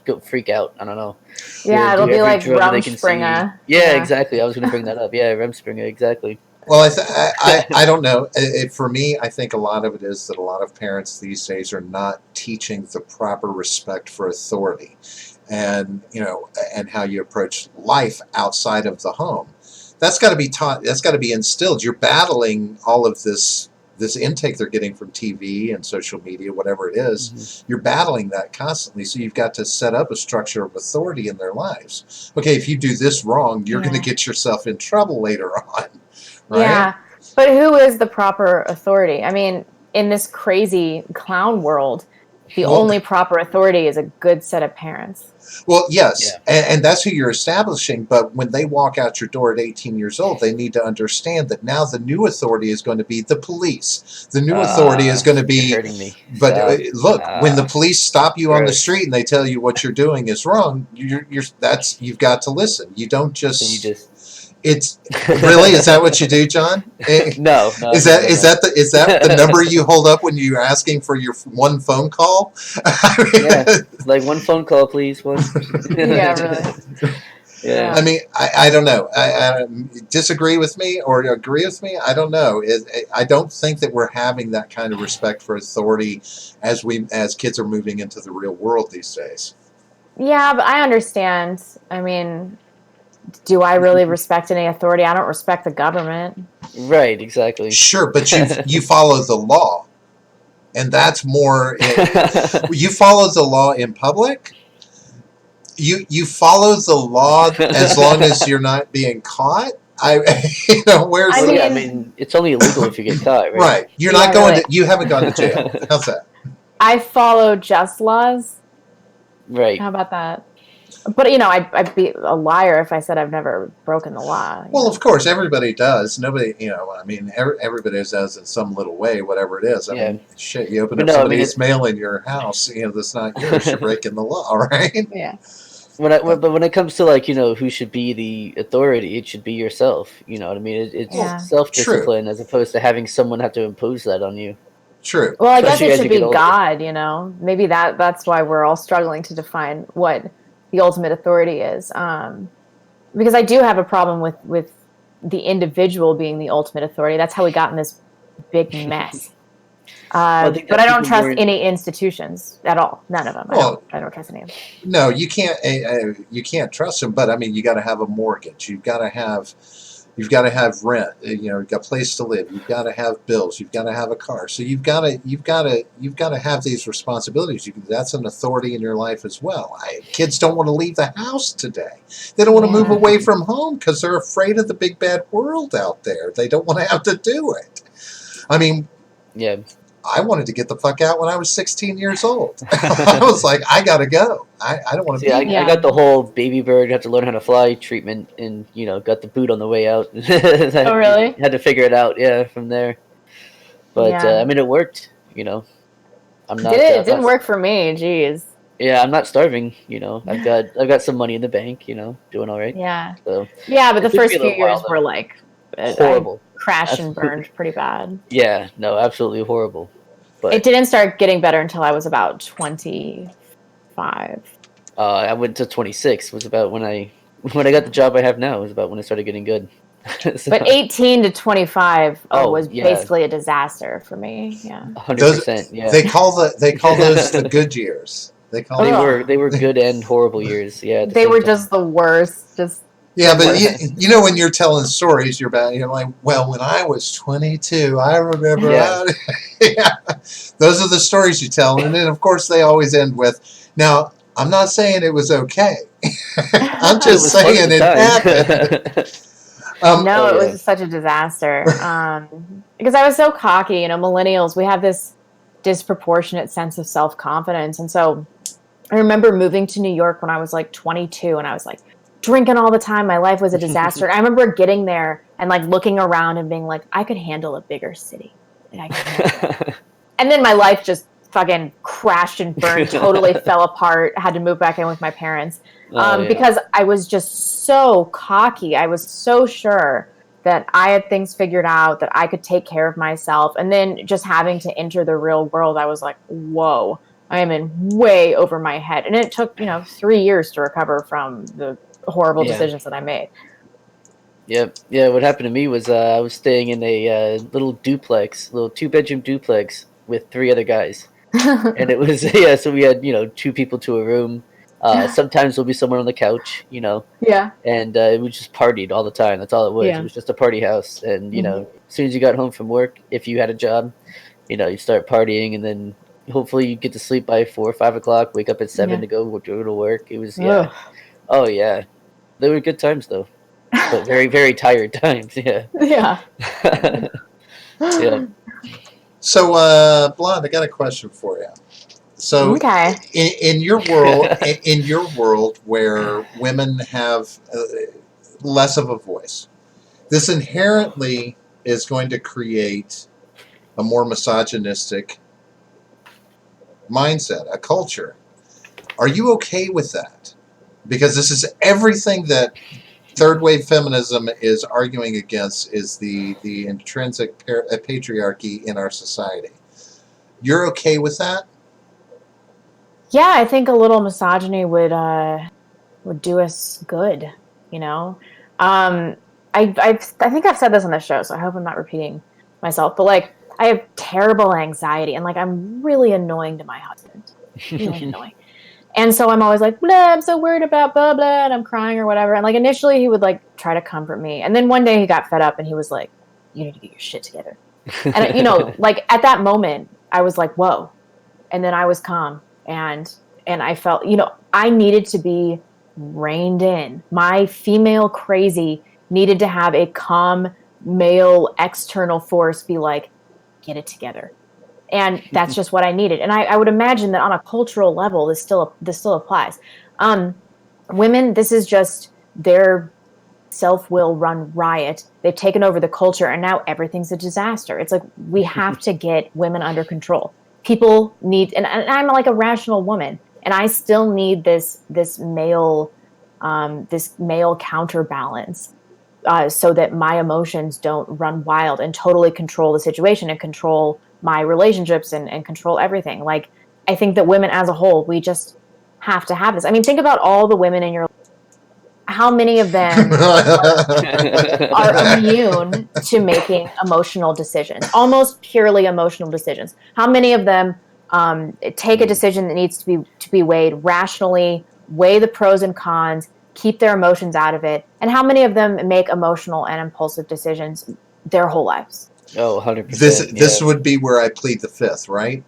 go freak out. I don't know. Yeah, it'll be like Rumspringa. Yeah, exactly. I was gonna bring that up. Yeah, Rumspringa, exactly. Well, I don't know. For me, I think a lot of it is that a lot of parents these days are not teaching the proper respect for authority, and and how you approach life outside of the home. That's got to be taught. That's got to be instilled. You're battling all of this intake they're getting from TV and social media, whatever it is. You're battling that constantly. So you've got to set up a structure of authority in their lives. Okay, if you do this wrong, you're going to get yourself in trouble later on. Right? Yeah, but who is the proper authority? I mean, in this crazy clown world, the only proper authority is a good set of parents. Well, yes, and that's who you're establishing, but when they walk out your door at 18 years old, they need to understand that now the new authority is going to be the police. The new authority is going to be... You're hurting me. But look, when the police stop you on the street and they tell you what you're doing is wrong, you've got to listen. You don't just... It's really, is that what you do, John? No. Is that the number you hold up when you're asking for your one phone call? Like one phone call, please. One. Yeah, really. Yeah. I mean, I don't know. I disagree with me or agree with me. I don't know. I don't think that we're having that kind of respect for authority as kids are moving into the real world these days. Yeah, but I understand. I mean, do I really respect any authority? I don't respect the government. Right, exactly. Sure, but you follow the law. And that's more... you follow the law in public? You follow the law as long as you're not being caught? Where's I mean, it's only illegal if you get caught, right? Right. You're not going to... You haven't gone to jail. How's that? I follow just laws. Right. How about that? But, I'd be a liar if I said I've never broken the law. Well, of course, everybody does. Nobody, everybody does in some little way, whatever it is. I mean, shit, you open up somebody's mail in your house, that's not yours, you're breaking the law, right? Yeah. But when it comes to, like, who should be the authority, it should be yourself. You know what I mean? It's self-discipline as opposed to having someone have to impose that on you. True. Well, I guess it should be God, Maybe that's why we're all struggling to define what the ultimate authority is, because I do have a problem with the individual being the ultimate authority. That's how we got in this big mess. But I don't trust any institutions at all. None of them. Well, I don't trust any of them. No, you can't. You can't trust them. But I mean, you got to have a mortgage. You've got to have rent. You've got a place to live. You've got to have bills. You've got to have a car. So you've got to have these responsibilities. That's an authority in your life as well. Kids don't want to leave the house today. They don't want to move away from home because they're afraid of the big bad world out there. They don't want to have to do it. I mean, I wanted to get the fuck out when I was 16 years old. I was like, I gotta go. I don't want to be. I got the whole baby bird, have to learn how to fly treatment, and got the boot on the way out. Oh, really? Had to figure it out, from there. But I mean, it worked. I'm not. It didn't work for me. Jeez. Yeah, I'm not starving. I've got some money in the bank. Doing all right. Yeah. So Yeah, but the it took me first a few little while, years though. were like I Horrible. crashed and Absolutely. burned pretty bad. Yeah, no, absolutely horrible. But It didn't start getting better until I was about 25. I went to 26. Was about when I got the job I have now. Was about when it started getting good. So, But 18 to 25 was yeah, basically a disaster for me. Yeah. 100%. Yeah, They call those the good years. They call they were good and horrible years. Yeah, They were just the worst. Just Yeah, but when you're telling stories, you're like, well, when I was 22, I remember. Yeah. Yeah, those are the stories you tell, and then of course they always end with, "Now, I'm not saying it was okay. I'm just saying it happened." No, it was just such a disaster. Because I was so cocky. Millennials, we have this disproportionate sense of self-confidence, and so I remember moving to New York when I was like 22, and I was like drinking all the time. My life was a disaster. I remember getting there and like looking around and being like, I could handle a bigger city. And then my life just fucking crashed and burned, totally fell apart, had to move back in with my parents. Because I was just so cocky. I was so sure that I had things figured out, that I could take care of myself. And then just having to enter the real world, I was like, whoa, I am in way over my head. And it took, 3 years to recover from the horrible decisions that I made. Yep. Yeah. What happened to me was I was staying in a little 2-bedroom duplex with 3 other guys, and it was So we had 2 people to a room. Sometimes there'll be someone on the couch, Yeah. and we just partied all the time. That's all it was. Yeah. It was just a party house, and as soon as you got home from work, if you had a job, you start partying, and then hopefully you get to sleep by 4 or 5 o'clock. Wake up at 7 to go to work. It was Oh yeah, they were good times though, but very very tired times. Yeah. Yeah. Yeah. So, Blonde, I got a question for you. So, okay. in your world where women have less of a voice, this inherently is going to create a more misogynistic mindset, a culture. Are you okay with that? Because this is everything that third wave feminism is arguing against, is the intrinsic patriarchy in our society. You're okay with that? Yeah, I think a little misogyny would do us good. I think I've said this on the show, so I hope I'm not repeating myself. But like, I have terrible anxiety, and like, I'm really annoying to my husband. Really annoying. And so I'm always like, blah, I'm so worried about blah, blah, and I'm crying or whatever. And like, initially he would like try to comfort me. And then one day he got fed up and he was like, you need to get your shit together. And, like at that moment I was like, whoa. And then I was calm and I felt, I needed to be reined in. My female crazy needed to have a calm male external force be like, get it together. And that's just what I needed. And I would imagine that on a cultural level, this still applies. Women, this is just their self-will run riot. They've taken over the culture, and now everything's a disaster. It's like, we have to get women under control. People need, and I'm like a rational woman, and I still need this male counterbalance. So that my emotions don't run wild and totally control the situation and control my relationships and control everything. Like, I think that women as a whole, we just have to have this. I mean, think about all the women in your life. How many of them are immune to making emotional decisions, almost purely emotional decisions? How many of them take a decision that needs to be weighed rationally, weigh the pros and cons, keep their emotions out of it? And how many of them make emotional and impulsive decisions their whole lives? Oh, 100%. This would be where I plead the fifth, right?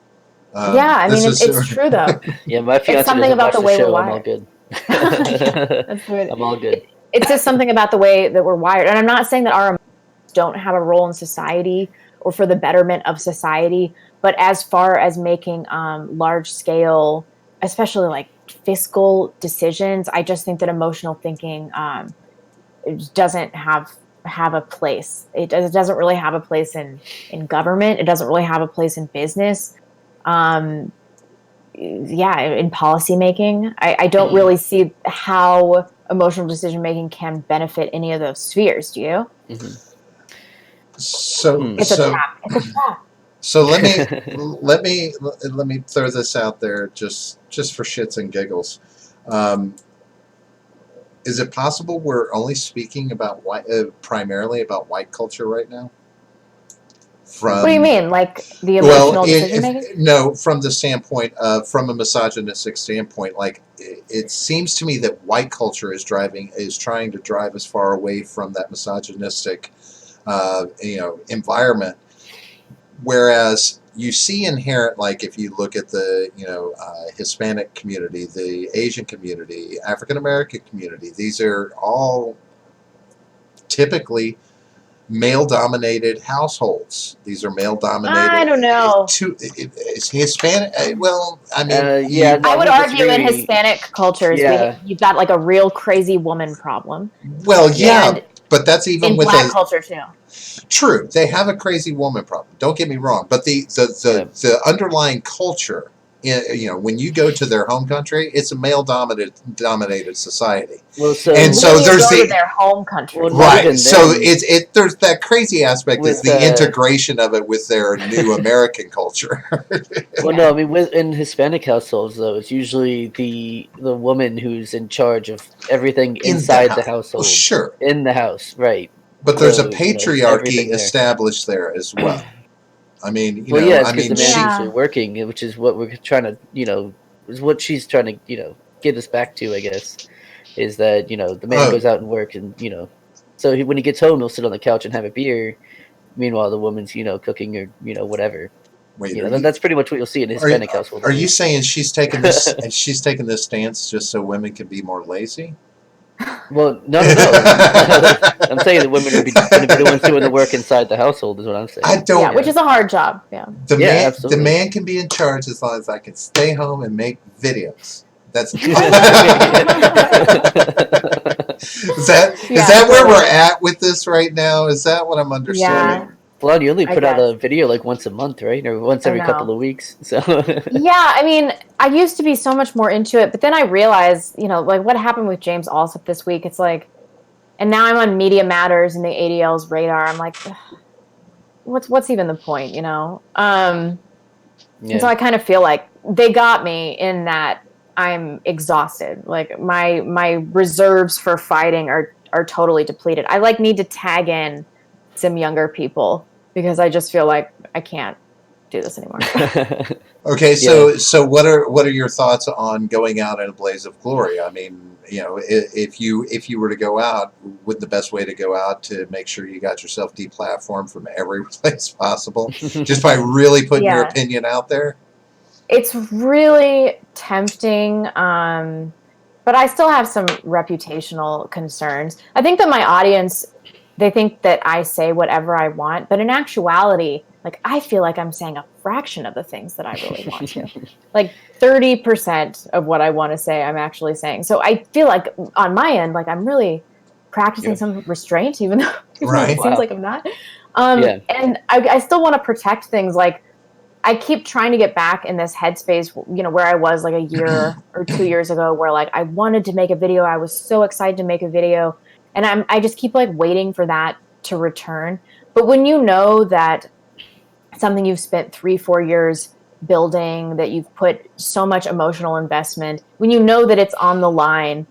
Yeah, I mean, it's true though. Yeah, my fiance it's something about the way we're wired. I'm all good. That's good. I'm all good. It's just something about the way that we're wired. And I'm not saying that our emotions don't have a role in society or for the betterment of society, but as far as making large scale, especially like fiscal decisions, I just think that emotional thinking doesn't have have a place. It doesn't really have a place in government. It doesn't really have a place in business. In policy making. I don't really see how emotional decision making can benefit any of those spheres. Do you? Mm-hmm. It's a trap. It's a trap. So let me throw this out there just for shits and giggles. Is it possible we're only speaking about primarily about white culture right now? What do you mean, like the emotional decision making? No, from the standpoint of from a misogynistic standpoint, like it seems to me that white culture is trying to drive us far away from that misogynistic, environment. Whereas you see inherent, like if you look at the Hispanic community, the Asian community, African American community, these are all typically male-dominated households. These are male-dominated. I don't know. It's Hispanic. Well, I mean, I would argue in Hispanic cultures, you've got like a real crazy woman problem. Well, yeah, but that's even in with Black culture too. True, they have a crazy woman problem. Don't get me wrong, but the underlying culture, when you go to their home country, it's a male-dominated society. Well, so there's their home country, right? So there's that crazy aspect is the integration of it with their new American culture. Well, no, I mean, in Hispanic households, though, it's usually the woman who's in charge of everything inside the household. Well, sure, in the house, right? But there's a patriarchy established there as well. I mean, it's because the man's actually working, which is what we're trying to, is what she's trying to, get us back to, I guess, is that, the man goes out and work and, so when he gets home, he'll sit on the couch and have a beer. Meanwhile, the woman's, cooking or, whatever. Wait, that's pretty much what you'll see in a Hispanic household. Are you saying she's taking this and she's taking this stance just so women can be more lazy? Well, no. I'm saying that women are going to be the ones doing the work inside the household is what I'm saying. Which is a hard job. Yeah. The man can be in charge as long as I can stay home and make videos. That's is that where we're at with this right now? Is that what I'm understanding? Yeah. Well, you only put out a video like once a month, right? Or once every couple of weeks. So I mean, I used to be so much more into it, but then I realized, like what happened with James Alsop this week. It's like, and now I'm on Media Matters and the ADL's radar. I'm like, what's even the point, So I kind of feel like they got me in that I'm exhausted. Like my reserves for fighting are totally depleted. I need to tag in some younger people because I just feel like I can't do this anymore. Okay, so what are your thoughts on going out in a blaze of glory? I mean, if you were to go out, would the best way to go out to make sure you got yourself deplatformed from every place possible, just by really putting your opinion out there? It's really tempting, but I still have some reputational concerns. I think that my audience, they think that I say whatever I want, but in actuality, I feel like I'm saying a fraction of the things that I really want to. 30% of what I want to say, I'm actually saying. So I feel like on my end, I'm really practicing some restraint, even though it seems like I'm not. And I still want to protect things. I keep trying to get back in this headspace, where I was a year or 2 years ago, where I wanted to make a video. I was so excited to make a video. And I just keep waiting for that to return. But when you know that something you've spent 3-4 years building, that you've put so much emotional investment, when you know that it's on the line,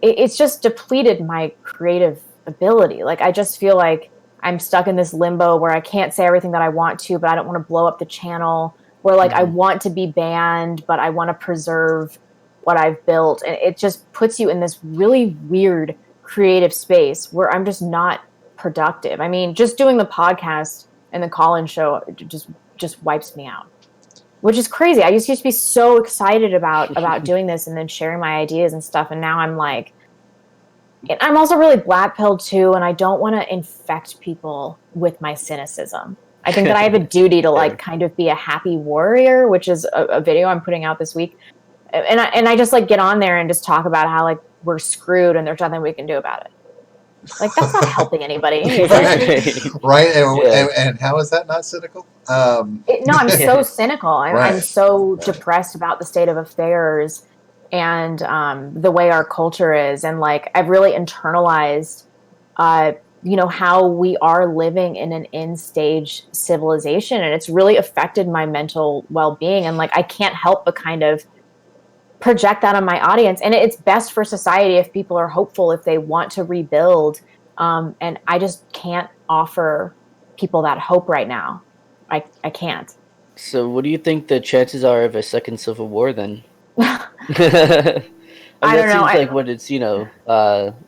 it's just depleted my creative ability. I just feel like I'm stuck in this limbo where I can't say everything that I want to, but I don't want to blow up the channel, where I want to be banned, but I want to preserve what I've built. And it just puts you in this really weird creative space where I'm just not productive. I mean, just doing the podcast and the call-in show just wipes me out, which is crazy. I used to be so excited about doing this and then sharing my ideas and stuff. And now I'm I'm also really black-pilled too. And I don't want to infect people with my cynicism. I think that I have a duty to kind of be a happy warrior, which is a video I'm putting out this week. And I just get on there and just talk about how we're screwed and there's nothing we can do about it. Like, that's not helping anybody, is Right. it? Right. Yeah. And how is that not cynical? No, I'm so cynical. I'm Right. so Right. depressed about the state of affairs and the way our culture is. And like, I've really internalized, how we are living in an end stage civilization. And it's really affected my mental well being. And like, I can't help but kind of project that on my audience. And it's best for society if people are hopeful, if they want to rebuild. And I just can't offer people that hope right now. I can't. So, what do you think the chances are of a second civil war then? I I mean, that don't know. seems like what it's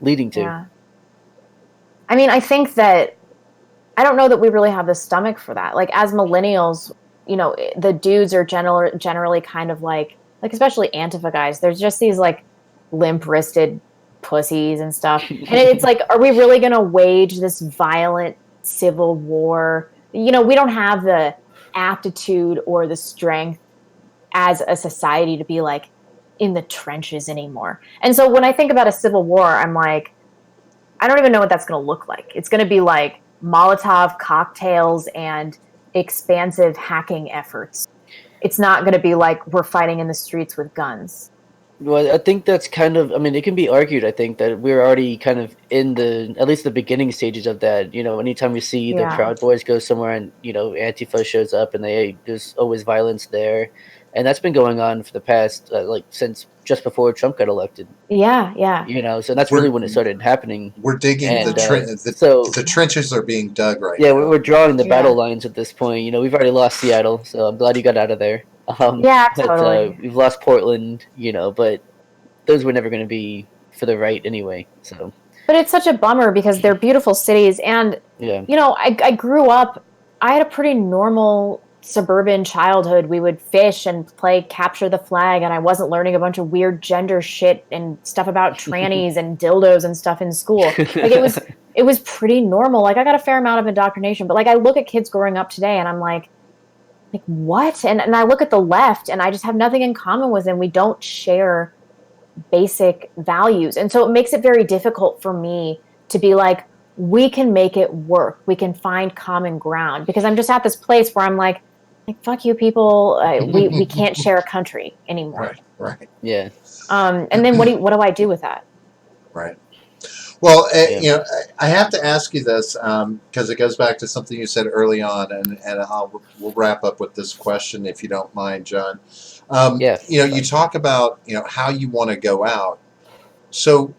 leading to. Yeah. I mean, I think that I don't know that we really have the stomach for that. Like as millennials, the dudes are generally kind of like especially Antifa guys. There's just these like limp-wristed pussies and stuff. And it's like, are we really going to wage this violent civil war? We don't have the aptitude or the strength as a society to be like in the trenches anymore. And so when I think about a civil war, I'm like, I don't even know what that's going to look like. It's going to be like Molotov cocktails and expansive hacking efforts. It's not going to be like we're fighting in the streets with guns. Well, I think that's kind of, I mean, it can be argued, I think, that we're already kind of in at least the beginning stages of that. Anytime we see the Proud Boys go somewhere and, Antifa shows up and there's always violence there. And that's been going on for the past, since just before Trump got elected. Yeah. So that's really when it started happening. We're digging the trenches are being dug right now. Yeah, we're drawing the battle lines at this point. We've already lost Seattle, so I'm glad you got out of there. Yeah, totally. But, we've lost Portland, but those were never going to be for the right anyway. So, but it's such a bummer because they're beautiful cities, and I grew up. I had a pretty normal suburban childhood. We would fish and play capture the flag, and I wasn't learning a bunch of weird gender shit and stuff about trannies and dildos and stuff in school. Like it was pretty normal. Like I got a fair amount of indoctrination, but like I look at kids growing up today, and I'm like what? And I look at the left, and I just have nothing in common with them. We don't share basic values. And so it makes it very difficult for me to be like, we can make it work. We can find common ground, because I'm just at this place where I'm like fuck you people. We can't share a country anymore. Right. Yeah. And then what do I do with that? Right. Well, I have to ask you this because it goes back to something you said early on, and we'll wrap up with this question if you don't mind, John. You talk about how you want to go out. So,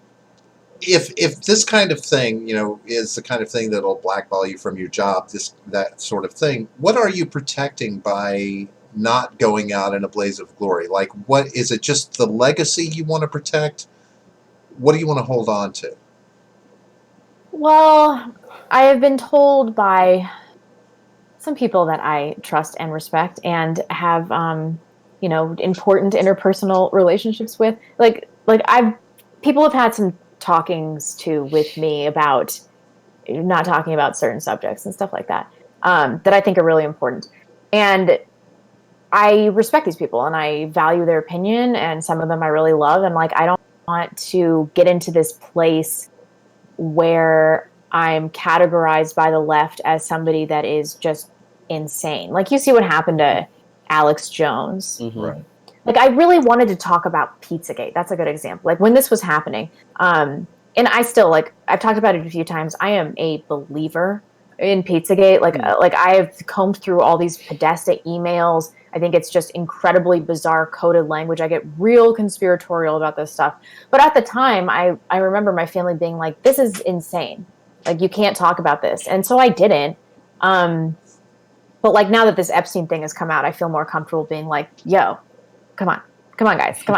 if this kind of thing is the kind of thing that'll blackball you from your job, that sort of thing, what are you protecting by not going out in a blaze of glory? Like, what is it? Just the legacy you want to protect? What do you want to hold on to? Well, I have been told by some people that I trust and respect and have, important interpersonal relationships with. People have had some talkings to with me about not talking about certain subjects and stuff like that, that I think are really important. And I respect these people and I value their opinion, and some of them I really love. And I don't want to get into this place where I'm categorized by the left as somebody that is just insane. Like you see what happened to Alex Jones. Mm-hmm. Right. I really wanted to talk about Pizzagate. That's a good example. When this was happening, and I still I've talked about it a few times. I am a believer in Pizzagate. I have combed through all these Podesta emails. I think it's just incredibly bizarre coded language. I get real conspiratorial about this stuff. But at the time, I remember my family being like, this is insane. You can't talk about this. And so I didn't. But now that this Epstein thing has come out, I feel more comfortable being like, yo, come on guys, come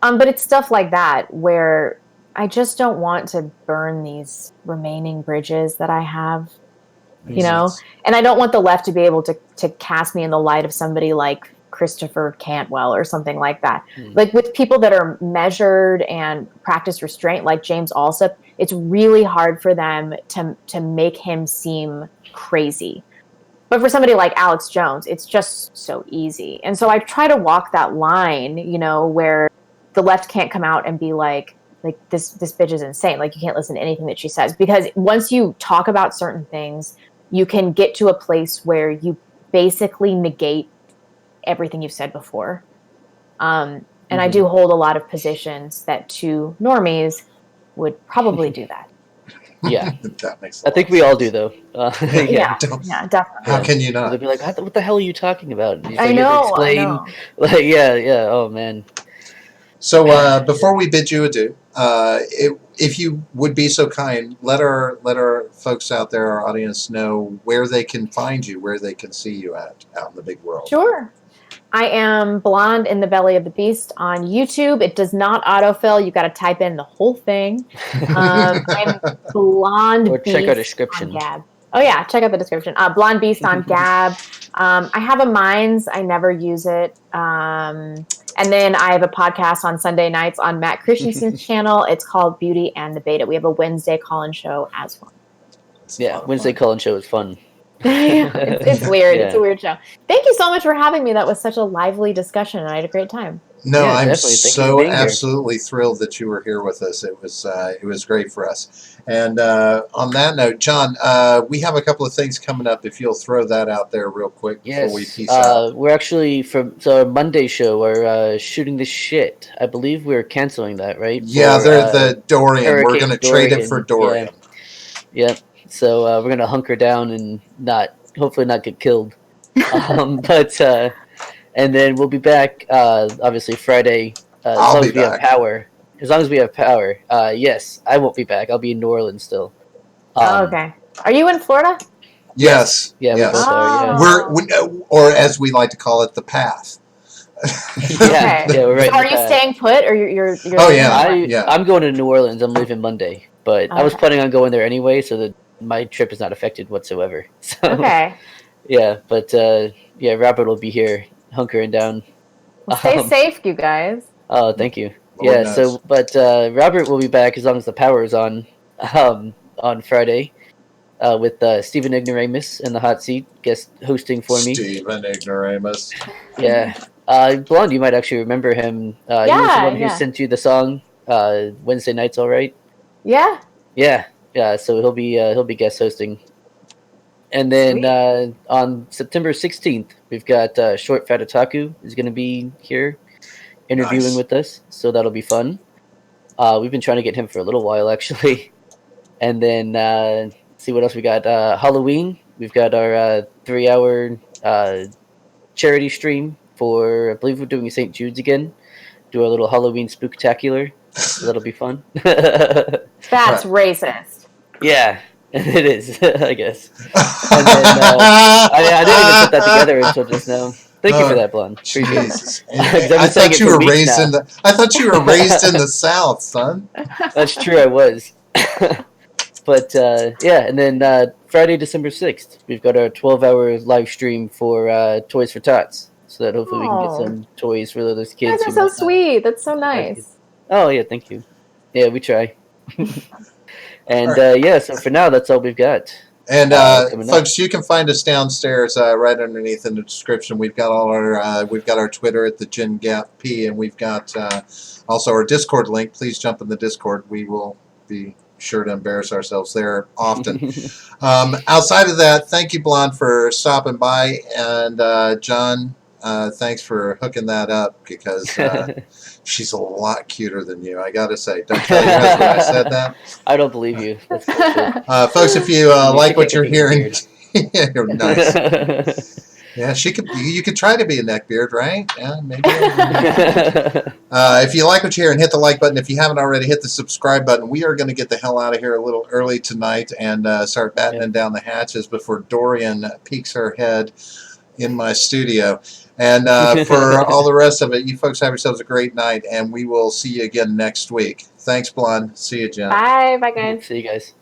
on. But it's stuff like that where I just don't want to burn these remaining bridges that I have. And I don't want the left to be able to cast me in the light of somebody like Christopher Cantwell or something like that. With people that are measured and practice restraint, like James Alsop, it's really hard for them to make him seem crazy. But for somebody like Alex Jones, it's just so easy. And so I try to walk that line, where the left can't come out and be like, like this bitch is insane. Like, you can't listen to anything that she says, because once you talk about certain things, you can get to a place where you basically negate everything you've said before. And I do hold a lot of positions that to normies would probably do that. Yeah, That makes. I think we all do, though. Yeah, definitely. How can you not? They'll be like, "What the hell are you talking about?" And I you have to know. explain. Like, yeah. Oh man. So before we bid you adieu, if you would be so kind, let our folks out there, our audience, know where they can find you, where they can see you out in the big world. Sure. I am Blonde in the Belly of the Beast on YouTube. It does not autofill. You got to type in the whole thing. I'm Blonde Or Beast check our description. on Gab. Oh yeah, check out the description. Blonde Beast on Gab. I have a Minds. I never use it. And then I have a podcast on Sunday nights on Matt Christensen's channel. It's called Beauty and the Beta. We have a Wednesday call-in show as well. Yeah, Wednesday call-in show is fun. Yeah, it's weird. Yeah. It's a weird show. Thank you so much for having me. That was such a lively discussion, and I had a great time. No, Yeah, I'm definitely. Thank you for so being here. absolutely thrilled that you were here with us. It was great for us. And on that note, John, we have a couple of things coming up. If you'll throw that out there real quick before we peace out. We're actually our Monday show. We're shooting the shit. I believe we're canceling that, right? Yeah, they're the Dorian. We're going to trade it for Dorian. Yeah. So we're going to hunker down and hopefully not get killed. But and then we'll be back. Obviously Friday. As long as we have power. As long as we have power. Yes, I won't be back. I'll be in New Orleans still. Okay. Are you in Florida? Yes. Yeah, yes. we both are. Yeah. Or as we like to call it, the path. Yeah, we're right. So are you staying put, or you're? Oh yeah, I'm going to New Orleans. I'm leaving Monday, but I was planning on going there anyway, so that my trip is not affected whatsoever. So, okay. Yeah, but Robert will be here, hunkering down. Well, stay safe, you guys. Oh, thank you. Lord knows. But Robert will be back as long as the power is on Friday. With Stephen Ignoramus in the hot seat, guest hosting for me. Stephen Ignoramus. Yeah. Blonde, you might actually remember him. He was the one who sent you the song Wednesday Nights All Right. Yeah. Yeah. So he'll be guest hosting. And then on September 16th, we've got Short Fat Otaku is going to be here interviewing with us. So that'll be fun. We've been trying to get him for a little while, actually. And then see what else we got. Halloween, we've got our 3-hour charity stream for, I believe we're doing St. Jude's again. Do our little Halloween spooktacular. So that'll be fun. That's racist. Yeah, it is, I guess. And then, I didn't even put that together until just now. Thank you for that, Blonde. Jesus. I thought you were raised in the South, son. That's true, I was. But and then Friday, December 6th, we've got our 12-hour live stream for Toys for Tots, so that hopefully we can get some toys for those kids. That's so sweet. That's so nice. Oh yeah, thank you. Yeah, we try. And so for now, that's all we've got. And folks, you can find us downstairs, right underneath in the description. We've got our Twitter at the Gen Gap P, and we've got also our Discord link. Please jump in the Discord. We will be sure to embarrass ourselves there often. Outside of that, thank you, Blonde, for stopping by, and John, thanks for hooking that up, because she's a lot cuter than you, I gotta say. Don't tell your husband I said that. I don't believe you. That's folks, if you like what you're hearing, you're nice. Yeah, you could try to be a neckbeard, right? Yeah, maybe. If you like what you hear, and hit the like button. If you haven't already, hit the subscribe button. We are going to get the hell out of here a little early tonight and start battening down the hatches before Dorian peeks her head in my studio. And for all the rest of it, you folks have yourselves a great night, and we will see you again next week. Thanks, Blonde. See you, Jen. Bye, guys. See you guys.